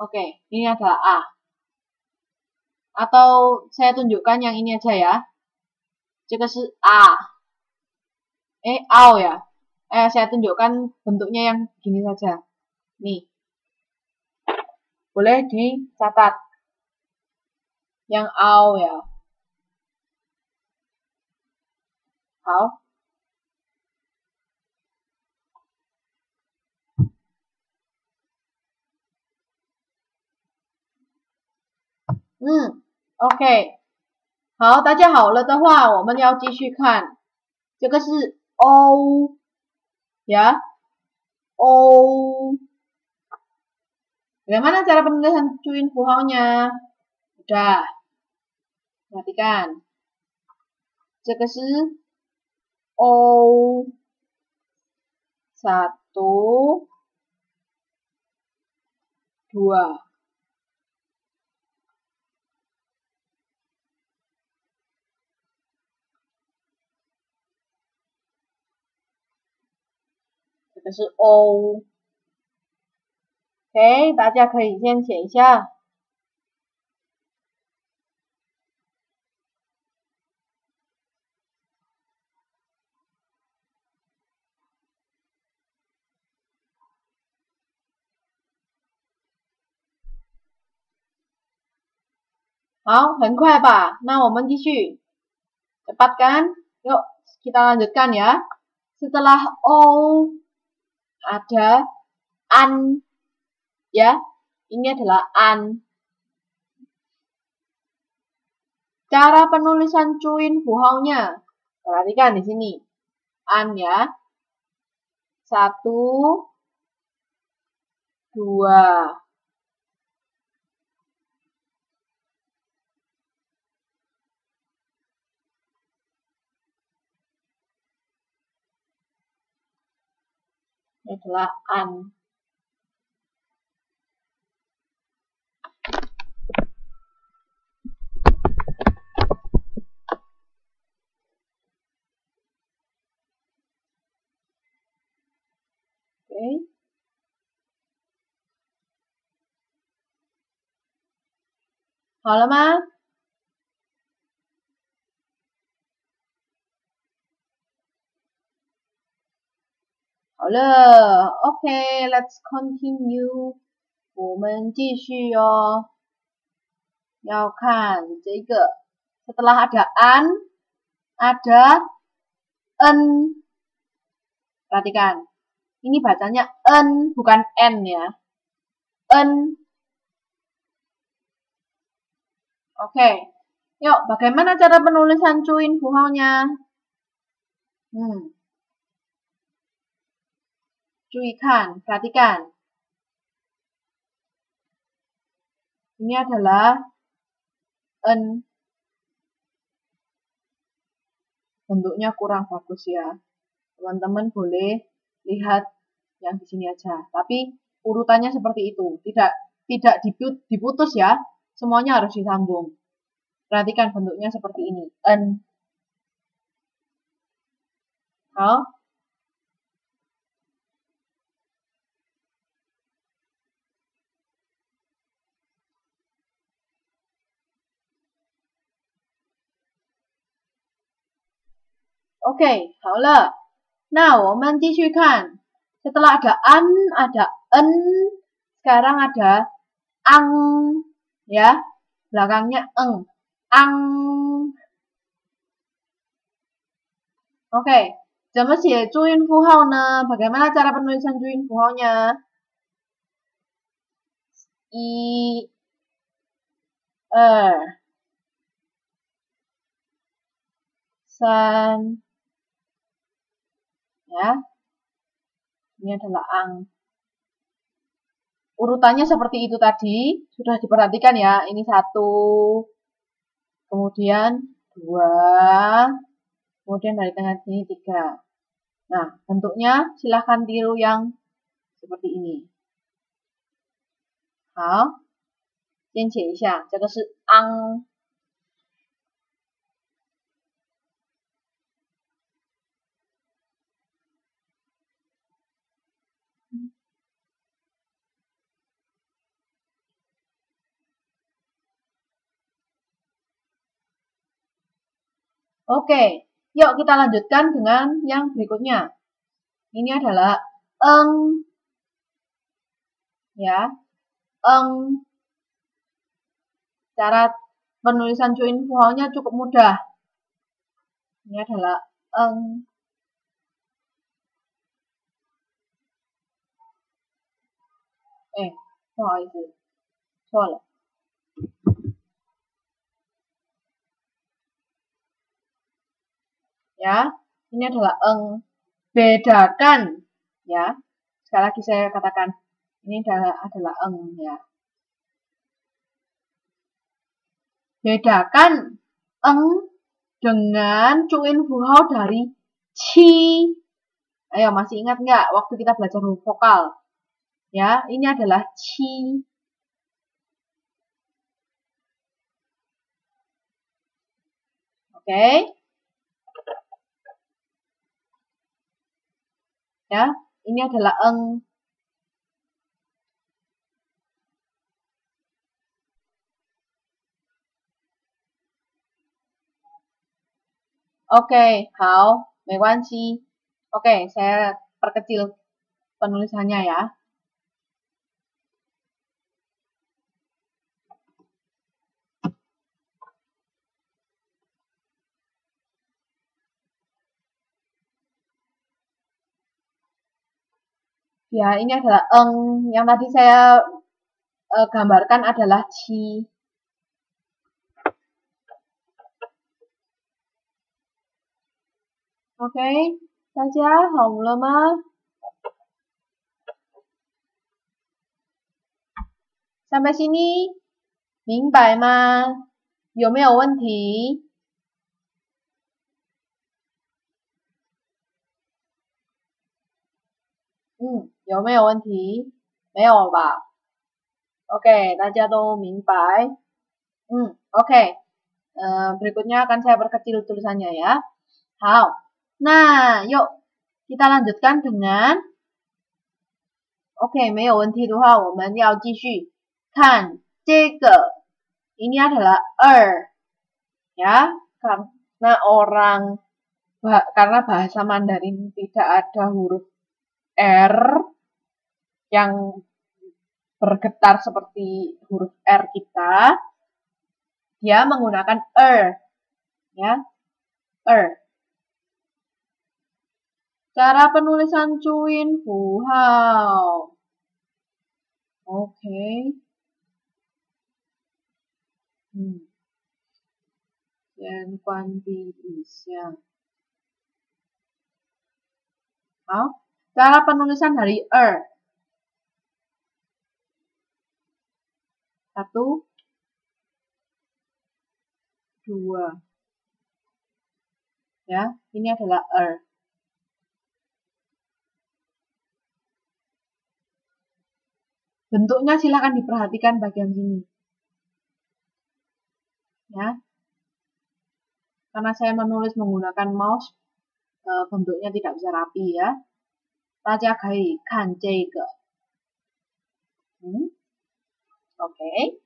Oke, ini adalah A. Atau saya tunjukkan yang ini aja ya. 这个是 A. AO ya. Saya tunjukkan bentuknya yang gini saja. Nih. Boleh dicatat. Yang AO ya. 好。OK。好，大家好了的话，我们要继续看。这个是 O 呀 O。Bagaimana cara penulisan cuin fuhaunya? Udah. Perhatikan. 这个是 O 1 2。这个是 O。OK， 大家可以先写一下。好，很快吧？那我们继续。Cepat kan? Yuk, kita lanjutkan ya. Setelah O ada an, ya. Ini adalah an. Cara penulisan cuin fuhaunya. Perhatikan di sini. An ya. 1 2. Ini adalah an. Oke. Halo, Ma. Halo. Okay, let's continue. 我们继续哦。要看这个。Setelah ada an, ada en. Perhatikan. Ini bacanya en, bukan n ya. En. Oke. Yuk, bagaimana cara penulisan cuin fuhaunya? Cuikan, perhatikan. Ini adalah en. Bentuknya kurang bagus ya. Teman-teman boleh lihat yang di sini aja. Tapi urutannya seperti itu. Tidak diputus ya. Semuanya harus disambung. Perhatikan bentuknya seperti ini. En. Halo? Oke, 好了。那我们继续看。Setelah ada an, ada en, sekarang ada ang, ya. Belakangnya eng. Ang. Oke, 怎么写注音符号呢？ Bagaimana cara penulisan 注音符号nya? 1 2 3. Ya. Ini adalah ang. Urutannya seperti itu tadi. Sudah diperhatikan ya. Ini 1. Kemudian 2. Kemudian dari tengah sini 3. Nah, bentuknya silahkan tiru yang seperti ini. 好，先写一下，这个是 ang。Oke, yuk kita lanjutkan dengan yang berikutnya. Ini adalah eng, ya, eng. Cara penulisan Chuin Fuhao-nya cukup mudah. Ini adalah eng. Soal. Ya, ini adalah eng. Bedakan, ya. Sekali lagi saya katakan, ini adalah eng, ya. Bedakan eng dengan Chuin Fuhao dari Qi. Ayo, masih ingat nggak waktu kita belajar huruf vokal? Ya, ini adalah Qi. Oke. Ya, ini adalah eng. Oke, hao, 没关系. Oke, saya perkecil penulisannya ya. Ya, ini adalah eng. Yang tadi saya gambarkan adalah qi. Oke, 大家好了吗？sampai sini 明白吗？有没有问题？有没有问题？没有吧？Oke, 大家都明白。Oke. Berikutnya akan saya perkecil tulisannya ya. Hao. Nah, yuk kita lanjutkan dengan Oke, 没有问题的话，我们要继续看这个。Ini adalah ya, karena bahasa Mandarin tidak ada huruf R yang bergetar seperti huruf R kita, dia menggunakan ya, Cara penulisan Chuin Fuhao. Oke. 先关闭一下。好， cara penulisan dari Satu, dua. Ya, ini adalah Bentuknya silahkan diperhatikan bagian sini. Ya. Karena saya menulis menggunakan mouse, bentuknya tidak bisa rapi ya. 大家可以看这个。Oke.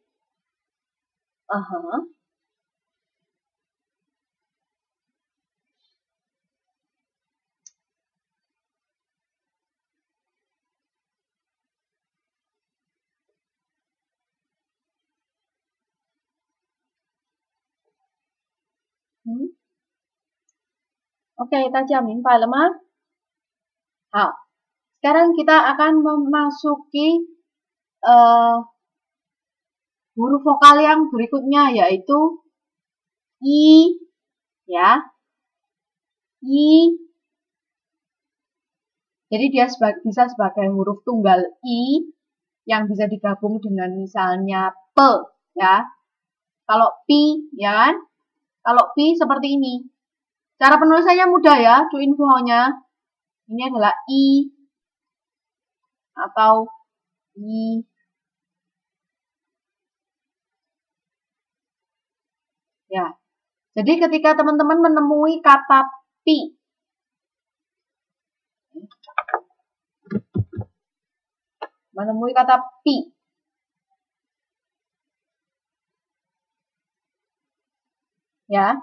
Oke, 大家明白了吗？好， sekarang kita akan memasuki huruf vokal yang berikutnya yaitu I, ya. I. Jadi dia bisa sebagai huruf tunggal I yang bisa digabung dengan misalnya P, ya. Kalau Pi, ya kan? Kalau Pi seperti ini. Cara penulisannya mudah ya, Chuin Fuhao-nya. Ini adalah I atau I. Ya. Jadi ketika teman-teman menemui kata pi, ya,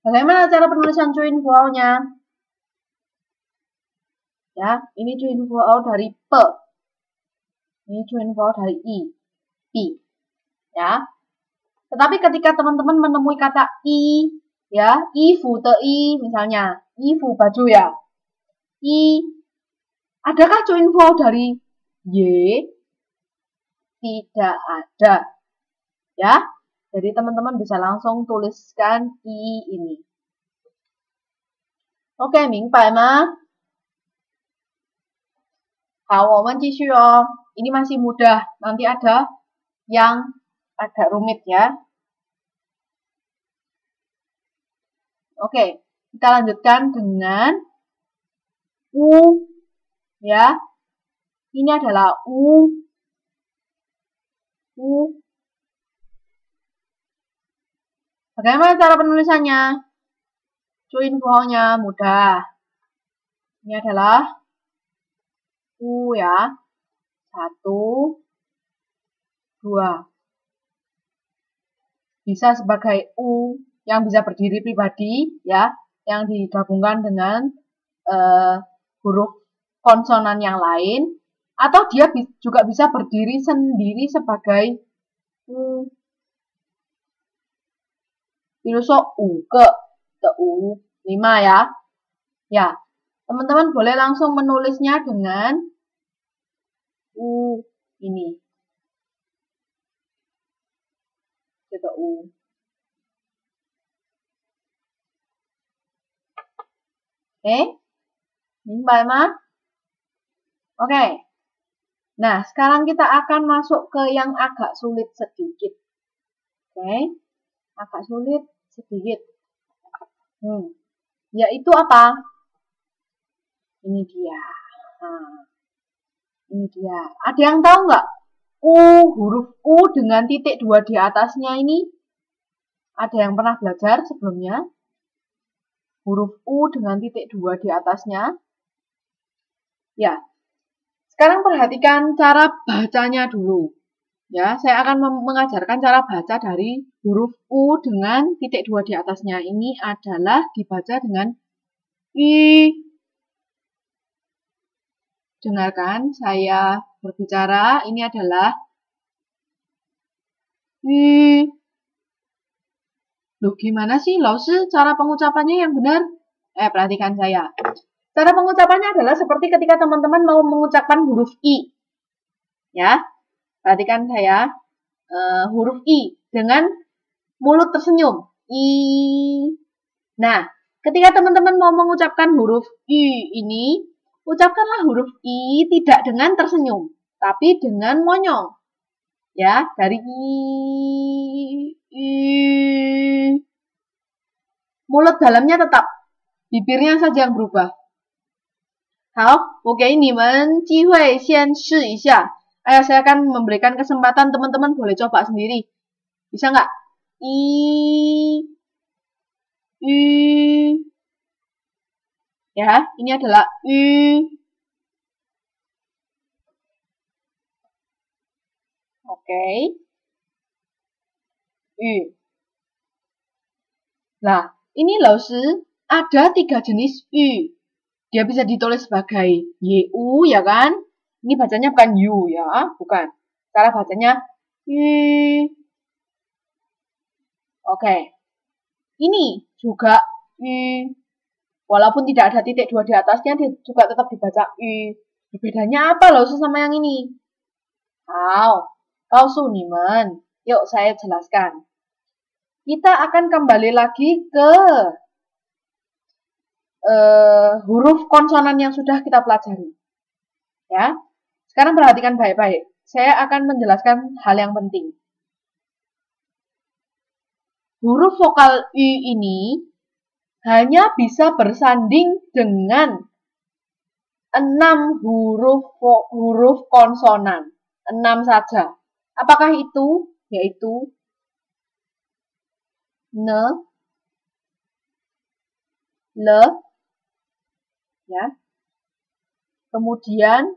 Bagaimana cara penulisan Chuin Fuao-nya? Ya, ini Chuin Fuao dari P. Ini Chuin Fuao dari I. Pi. Ya. Tetapi ketika teman-teman menemui kata I, ya, I fu te I misalnya, I fu baju ya. I, adakah Chuin Fuao dari Y? Tidak ada. Ya. Jadi teman-teman bisa langsung tuliskan I ini. Oke, 明白吗？好，我们继续哦。Ini masih mudah. Nanti ada yang agak rumit ya. Oke, kita lanjutkan dengan U. Ya. Ini adalah U. U. Bagaimana cara penulisannya? Chuin Fuao-nya mudah. Ini adalah U ya. 1, 2. Bisa sebagai U yang bisa berdiri pribadi ya, yang digabungkan dengan huruf konsonan yang lain, atau dia juga bisa berdiri sendiri sebagai U. 比如说5个的5, 5 ya. Ya, teman-teman boleh langsung menulisnya dengan U ini. Coba U. Oke, 明白吗? Oke. Nah, sekarang kita akan masuk ke yang agak sulit sedikit. Oke, agak sulit sedikit. Yaitu apa? Ini dia. Nah, ini dia. Ada yang tahu nggak? Huruf U dengan titik 2 di atasnya ini. Ada yang pernah belajar sebelumnya? Huruf U dengan titik 2 di atasnya. Ya. Sekarang perhatikan cara bacanya dulu. Ya, saya akan mengajarkan cara baca dari huruf U dengan titik 2 di atasnya. Ini adalah dibaca dengan I. Dengarkan saya berbicara, ini adalah I. Loh, gimana sih, Lause, cara pengucapannya yang benar? Perhatikan saya. Cara pengucapannya adalah seperti ketika teman-teman mau mengucapkan huruf I. Ya, perhatikan saya. Huruf I dengan mulut tersenyum. I. Nah, ketika teman-teman mau mengucapkan huruf I ini, ucapkanlah huruf I tidak dengan tersenyum, tapi dengan monyong. Ya, dari I. Mulut dalamnya tetap, bibirnya saja yang berubah. 好，我给你们机会先试一下。Ayo, saya akan memberikan kesempatan teman-teman boleh coba sendiri. Bisa nggak? Ya, ini adalah Oke. Nah, ini Lause, ada 3 jenis U. Dia bisa ditulis sebagai YU, ya kan? Ini bacanya bukan U ya, bukan. Cara bacanya Y. Oke. Ini juga Y. Walaupun tidak ada titik 2 di atasnya, dia juga tetap dibaca Y. Bedanya apa loh sama yang ini? Kausu nimen. Yuk saya jelaskan. Kita akan kembali lagi ke huruf konsonan yang sudah kita pelajari. Ya. Sekarang perhatikan baik-baik. Saya akan menjelaskan hal yang penting. Huruf vokal U ini hanya bisa bersanding dengan 6 huruf konsonan. 6 saja. Apakah itu? Yaitu ne, le, ya. Kemudian